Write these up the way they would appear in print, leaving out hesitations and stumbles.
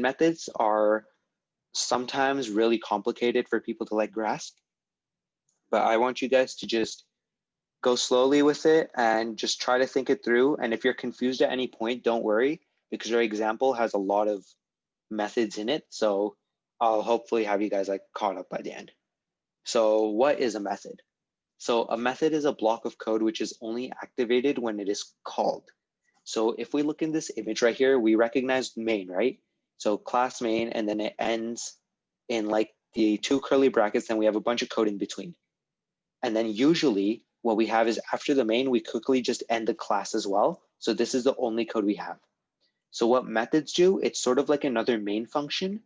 addition methods are sometimes really complicated for people to like grasp, but I want you guys to just go slowly with it and just try to think it through. And if you're confused at any point, don't worry, because our example has a lot of methods in it. So I'll hopefully have you guys like caught up by the end. So what is a method? So a method is a block of code which is only activated when it is called. So if we look in this image right here, we recognize main, right? So class main, and then it ends in like the 2 curly brackets, and we have a bunch of code in between. And then usually what we have is after the main, we quickly just end the class as well. So this is the only code we have. So what methods do, it's sort of like another main function.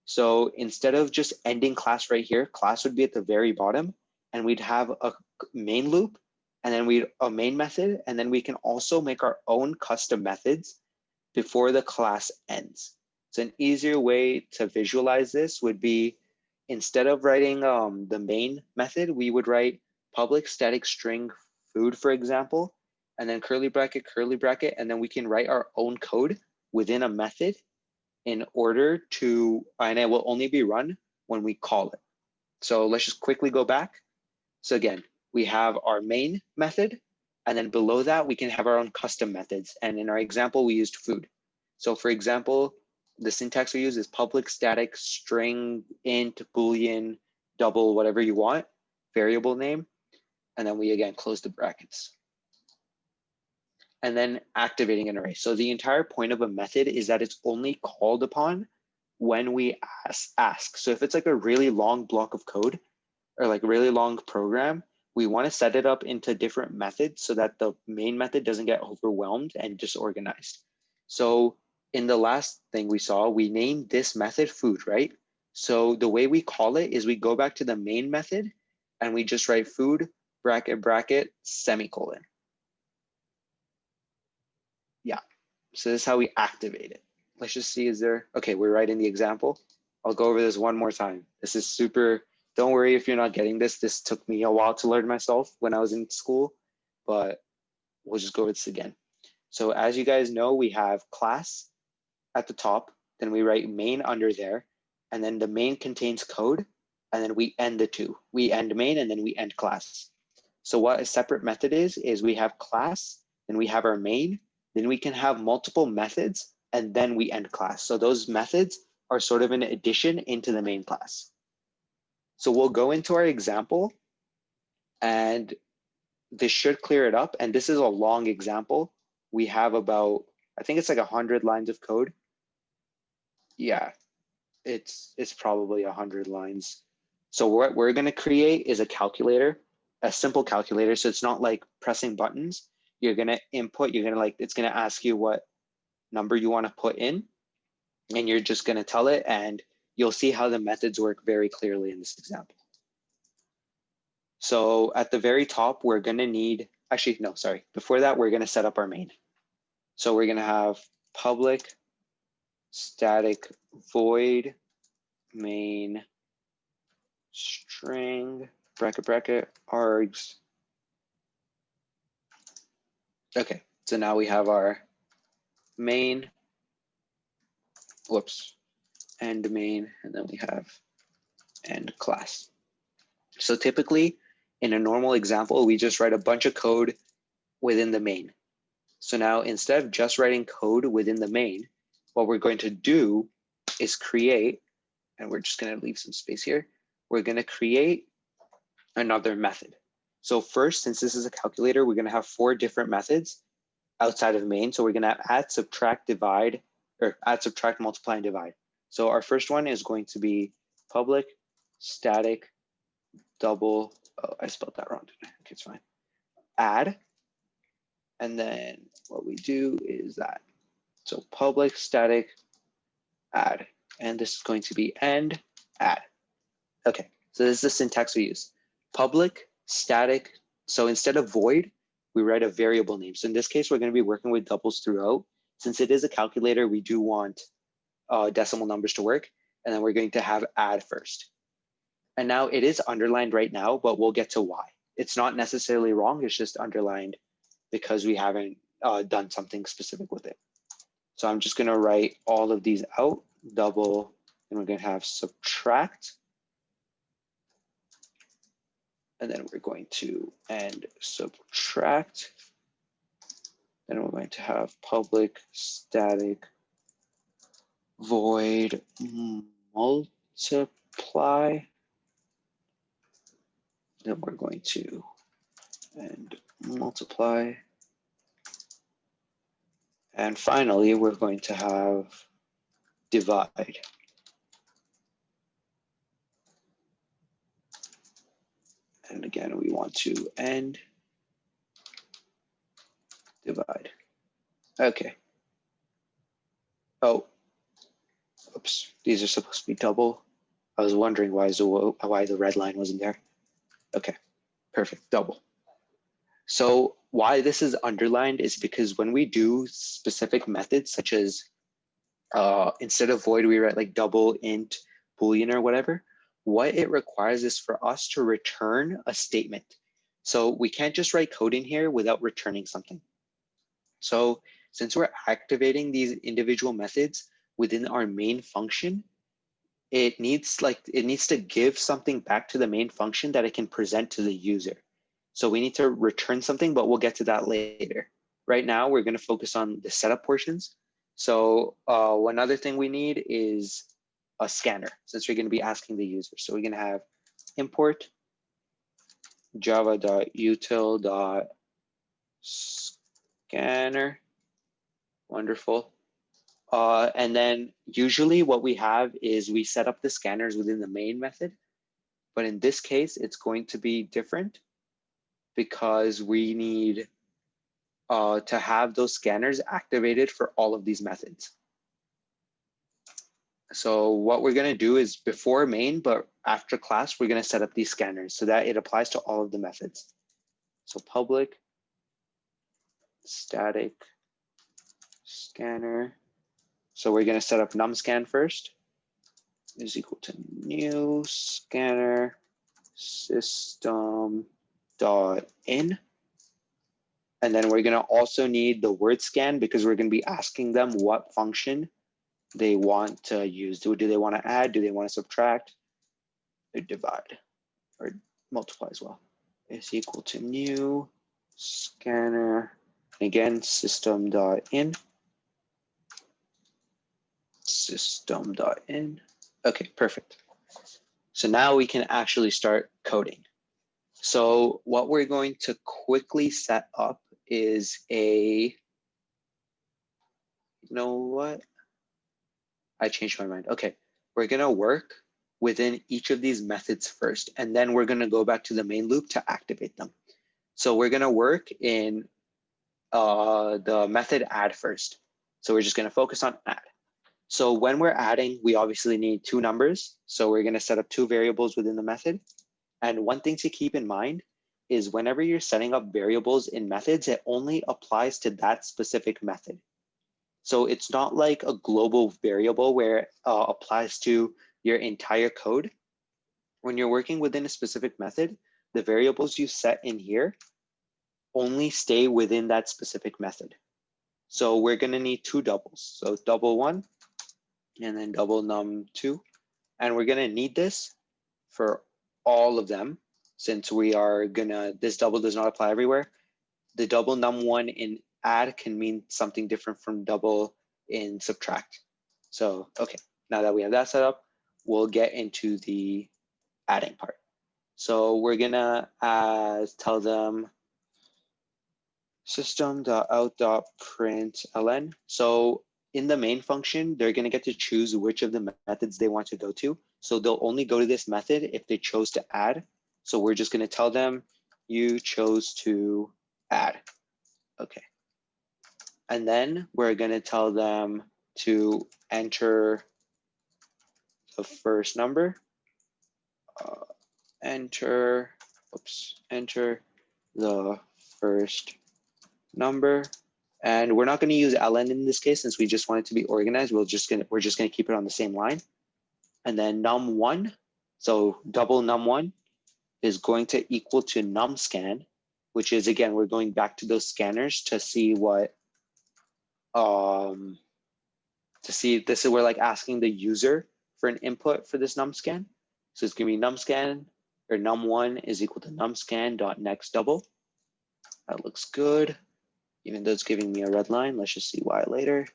So instead of just ending class right here, class would be at the very bottom, and we'd have a main loop, and then a main method, and then we can also make our own custom methods before the class ends. So an easier way to visualize this would be, instead of writing the main method, we would write public static string food, for example, and then curly bracket, and then we can write our own code within a method in order to, and it will only be run when we call it. So let's just quickly go back. So again, we have our main method, and then below that, we can have our own custom methods. And in our example, we used food. So for example, the syntax we use is public static string int boolean double whatever you want, variable name, and then we again close the brackets. And then activating an array. So the entire point of a method is that it's only called upon when we ask. So if it's like a really long block of code or like a really long program, we want to set it up into different methods so that the main method doesn't get overwhelmed and disorganized. So in the last thing we saw, we named this method food, right? So the way we call it is we go back to the main method and we just write food bracket bracket semicolon. Yeah, so this is how we activate it. Let's just see, is there, okay, we're writing the example. I'll go over this one more time. This is super, don't worry if you're not getting this. This took me a while to learn myself when I was in school, but we'll just go over this again. So as you guys know, we have class at the top, then we write main under there, and then the main contains code, and then we end the two. We end main and then we end class. So what a separate method is we have class, then we have our main, then we can have multiple methods, and then we end class. So those methods are sort of an addition into the main class. So we'll go into our example, and this should clear it up. And this is a long example. We have about, I think it's like 100 lines of code. Yeah, it's probably 100 lines. So what we're gonna create is a calculator, a simple calculator. So it's not like pressing buttons. You're gonna input, it's gonna ask you what number you wanna put in, and you're just gonna tell it, and you'll see how the methods work very clearly in this example. So at the very top, we're gonna need, actually, no, sorry. Before that, we're gonna set up our main. So we're gonna have public static void main string bracket bracket args. Okay, so now we have our main, whoops, end main, and then we have end class. So typically in a normal example, we just write a bunch of code within the main. So now instead of just writing code within the main, what we're going to do is create, and we're just gonna leave some space here, we're gonna create another method. So first, since this is a calculator, we're gonna have 4 different methods outside of main. So we're gonna add, subtract, divide, or add, subtract, multiply, and divide. So our first one is going to be public static double, oh, I spelled that wrong. Okay, it's fine. Add, and then what we do is that. So public static add, and this is going to be end add. Okay, so this is the syntax we use. Public static, so instead of void, we write a variable name. So in this case, we're going to be working with doubles throughout. Since it is a calculator, we do want decimal numbers to work, and then we're going to have add first. And now it is underlined right now, but we'll get to why. It's not necessarily wrong, it's just underlined because we haven't done something specific with it. So I'm just gonna write all of these out double, and we're going to have subtract. And then we're going to end subtract. Then we're going to have public static void multiply. Then we're going to end multiply. And finally, we're going to have divide. And again, we want to end divide. Okay. Oh, oops, these are supposed to be double. I was wondering why the red line wasn't there. Okay, perfect, double. So why this is underlined is because when we do specific methods, such as instead of void, we write like double, int, boolean, or whatever, what it requires is for us to return a statement. So we can't just write code in here without returning something. So since we're activating these individual methods within our main function, it needs to give something back to the main function that it can present to the user. So we need to return something, but we'll get to that later. Right now, we're going to focus on the setup portions. So one other thing we need is a scanner, since we're going to be asking the user. So we're going to have import java.util.scanner. Wonderful. And then usually what we have is we set up the scanners within the main method. But in this case, it's going to be different because we need to have those scanners activated for all of these methods. So what we're going to do is before main, but after class, we're going to set up these scanners so that it applies to all of the methods. So public static scanner. So we're going to set up numscan first is equal to new scanner system.in. And then we're going to also need the word scan because we're going to be asking them what function they want to use. Do they want to add? Do they want to subtract? Or divide or multiply as well. Is equal to new scanner. Again, system.in. System.in. Okay, perfect. So now we can actually start coding. So what we're going to quickly set up is you know what? I changed my mind. Okay, we're gonna work within each of these methods first, and then we're gonna go back to the main loop to activate them. So we're gonna work in the method add first. So we're just gonna focus on add. So when we're adding, we obviously need two numbers. So we're gonna set up two variables within the method. And one thing to keep in mind is whenever you're setting up variables in methods, it only applies to that specific method. So it's not like a global variable where it applies to your entire code. When you're working within a specific method, the variables you set in here only stay within that specific method. So we're gonna need two doubles. So double one and then double num2. And we're gonna need this for all of them since we are gonna, this double does not apply everywhere. The double num1 in add can mean something different from double in subtract. So, okay, now that we have that set up, we'll get into the adding part. So we're gonna tell them system.out.println. So in the main function, they're gonna get to choose which of the methods they want to go to. So they'll only go to this method if they chose to add. So we're just gonna tell them you chose to add. Okay. And then we're gonna tell them to enter the first number. Enter the first number. And we're not gonna use ln in this case since we just want it to be organized. We're just gonna keep it on the same line. And then num1, so double num1 is going to equal to numscan, which is, again, we're going back to those scanners to see what to see, this is, we're like asking the user for an input for this numscan. So it's gonna be numscan, or num1 is equal to numscan.next double. That looks good. Even though it's giving me a red line, let's just see why later.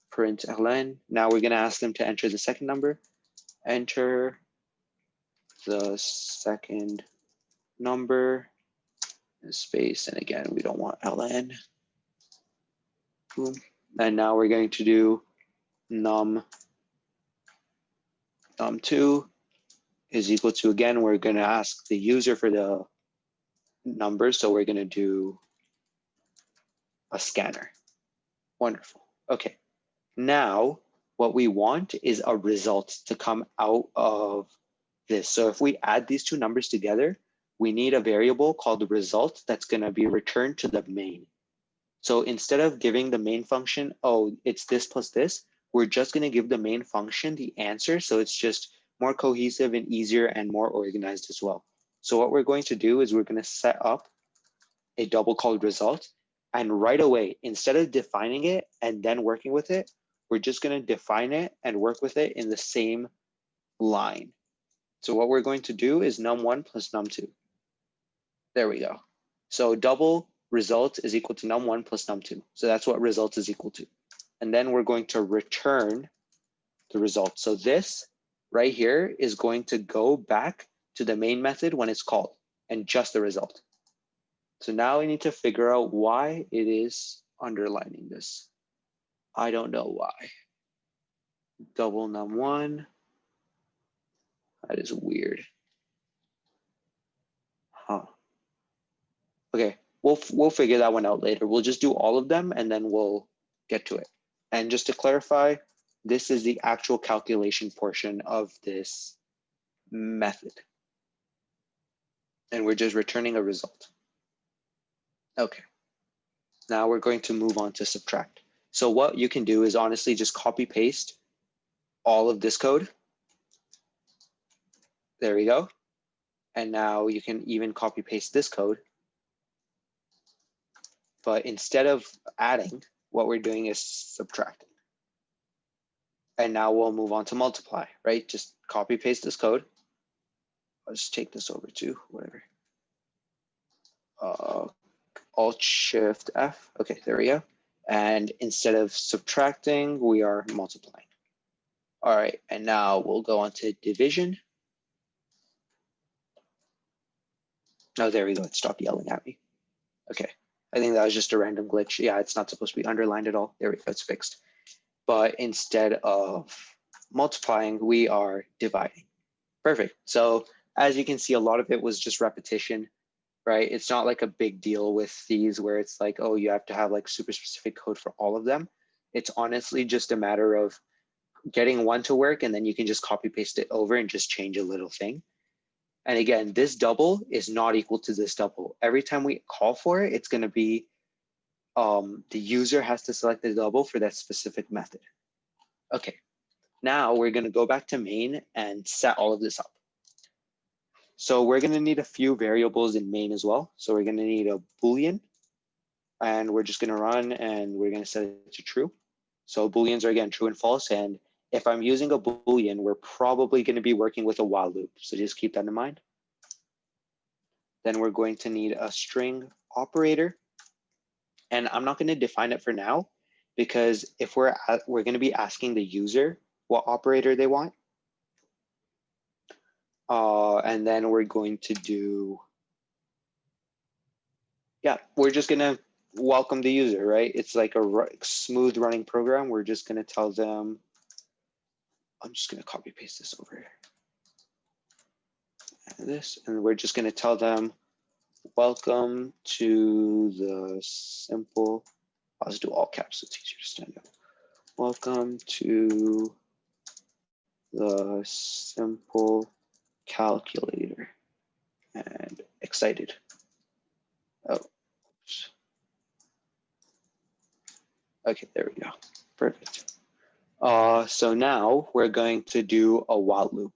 Print ln. Now we're gonna ask them to enter the second number. Enter the second number, space, and again, we don't want ln. Boom. And now we're going to do num2 is equal to, again, we're gonna ask the user for the number, so we're gonna do a scanner. Wonderful. Okay, now what we want is a result to come out of this. So if we add these two numbers together, we need a variable called the result that's gonna be returned to the main. So instead of giving the main function, oh, it's this plus this, we're just gonna give the main function the answer, so it's just more cohesive and easier and more organized as well. So what we're going to do is we're gonna set up a double called result, and right away, instead of defining it and then working with it, we're just gonna define it and work with it in the same line. So what we're going to do is num1 plus num2. There we go. So double result is equal to num1 plus num2. So that's what result is equal to. And then we're going to return the result. So this right here is going to go back to the main method when it's called, and just the result. So now we need to figure out why it is underlining this. I don't know why. Double num1. That is weird. Huh. Okay, we'll figure that one out later. We'll just do all of them and then we'll get to it. And just to clarify, this is the actual calculation portion of this method. And we're just returning a result. Okay, now we're going to move on to subtract. So what you can do is honestly just copy paste all of this code. There we go. And now you can even copy paste this code. But instead of adding, what we're doing is subtracting. And now we'll move on to multiply, right? Just copy paste this code. I'll just take this over to whatever. Alt Shift F. Okay, there we go. And instead of subtracting, we are multiplying. All right, and now we'll go on to division. Oh, there we go. It stopped yelling at me. Okay, I think that was just a random glitch. Yeah, it's not supposed to be underlined at all. There we go, it's fixed. But instead of multiplying, we are dividing. Perfect. So as you can see, a lot of it was just repetition, right? It's not like a big deal with these where it's like, oh, you have to have like super specific code for all of them. It's honestly just a matter of getting one to work, and then you can just copy paste it over and just change a little thing. And again, this double is not equal to this double. Every time we call for it, it's gonna be, the user has to select the double for that specific method. Okay, now we're gonna go back to main and set all of this up. So we're gonna need a few variables in main as well. So we're gonna need a Boolean, and we're just gonna run and we're gonna set it to true. So Booleans are again true and false, and if I'm using a Boolean, we're probably gonna be working with a while loop. So just keep that in mind. Then we're going to need a string operator. And I'm not gonna define it for now, because if we're gonna be asking the user what operator they want. And then we're going to do, yeah, we're just gonna welcome the user, right? It's like a smooth running program. We're just gonna tell them, I'm just gonna copy paste this over here. And we're just gonna tell them, welcome to the simple, I'll just do all caps so it's easier to stand up. Welcome to the simple calculator, and excited. Oh, okay, there we go, perfect. So now we're going to do a while loop.